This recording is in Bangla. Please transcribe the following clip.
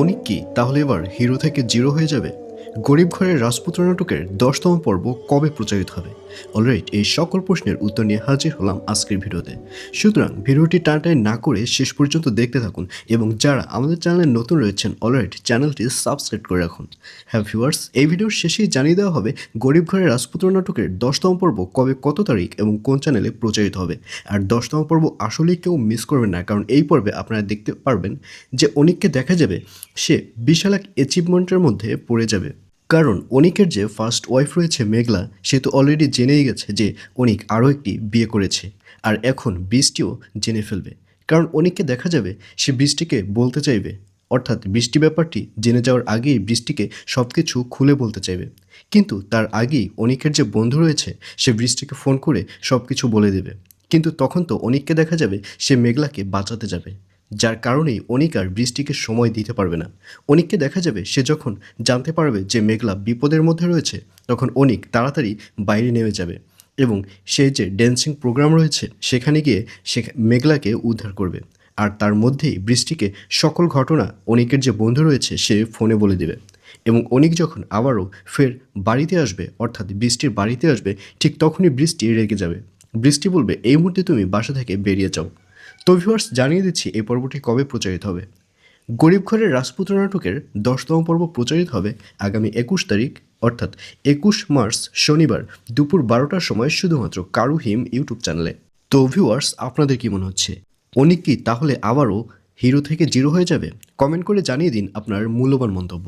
অনিক কি তাহলে এবার হিরো থেকে জিরো হয়ে যাবে? গরিব ঘরের রাজপুত্র নাটকের 10তম পর্ব কবে প্রচারিত হবে? অলরাইট, এই সকল প্রশ্নের উত্তর নিয়ে হাজির হলাম আজকের ভিডিওতে। সুতরাং ভিডিওটি টানটাই না করে শেষ পর্যন্ত দেখতে থাকুন এবং যারা আমাদের চ্যানেলে নতুন রয়েছেন অলরাইট চ্যানেলটি সাবস্ক্রাইব করে রাখুন। হ্যাঁ ভিউয়ার্স, এই ভিডিওর শেষেই জানিয়ে দেওয়া হবে গরিব ঘরের রাজপুত্র নাটকের 10তম পর্ব কবে, কত তারিখ এবং কোন চ্যানেলে প্রচারিত হবে। আর 10তম পর্ব আসলেই কেউ মিস করবেন না, কারণ এই পর্বে আপনারা দেখতে পারবেন যে অনিককে দেখা যাবে সে বিশাল এক অ্যাচিভমেন্টের মধ্যে পড়ে যাবে। কারণ অনিকের যে ফার্স্ট ওয়াইফ রয়েছে মেঘলা, সে তো অলরেডি জেনেই গেছে যে অনিক আরও একটি বিয়ে করেছে। আর এখন বৃষ্টিও জেনে ফেলবে, কারণ অনিককে দেখা যাবে সে বৃষ্টিকে বলতে চাইবে, অর্থাৎ বৃষ্টি ব্যাপারটি জেনে যাওয়ার আগেই বৃষ্টিকে সব কিছু খুলে বলতে চাইবে। কিন্তু তার আগেই অনিকের যে বন্ধু রয়েছে সে বৃষ্টিকে ফোন করে সব কিছু বলে দেবে। কিন্তু তখন তো অনিককে দেখা যাবে সে মেঘলাকে বাঁচাতে যাবে, যার কারণেই অনিক আর বৃষ্টিকে সময় দিতে পারবে না। অনিককে দেখা যাবে সে যখন জানতে পারবে যে মেঘলা বিপদের মধ্যে রয়েছে, তখন অনিক তাড়াতাড়ি বাইরে নেমে যাবে এবং সেই যে ড্যান্সিং প্রোগ্রাম রয়েছে সেখানে গিয়ে সে মেঘলাকে উদ্ধার করবে। আর তার মধ্যেই বৃষ্টিকে সকল ঘটনা অনিকের যে বন্ধু রয়েছে সে ফোনে বলে দেবে। এবং অনিক যখন আবারও ফের বাড়িতে আসবে, অর্থাৎ বৃষ্টির বাড়িতে আসবে, ঠিক তখনই বৃষ্টি রেগে যাবে। বৃষ্টি বলবে, এই মুহূর্তে তুমি বাসা থেকে বেরিয়ে যাও। তো ভিউয়ার্স, জানিয়ে দিচ্ছি এই পর্বটি কবে প্রচারিত হবে। গরিব ঘরের রাজপুত্র নাটকের 10তম পর্ব প্রচারিত হবে আগামী 21 তারিখ, অর্থাৎ 21 মার্চ শনিবার দুপুর 12টার সময় শুধুমাত্র কারু হিম ইউটিউব চ্যানেলে। তো ভিউয়ার্স, আপনাদের কি মনে হচ্ছে অনিক কি তাহলে আবারও হিরো থেকে জিরো হয়ে যাবে? কমেন্ট করে জানিয়ে দিন আপনার মূল্যবান মন্তব্য।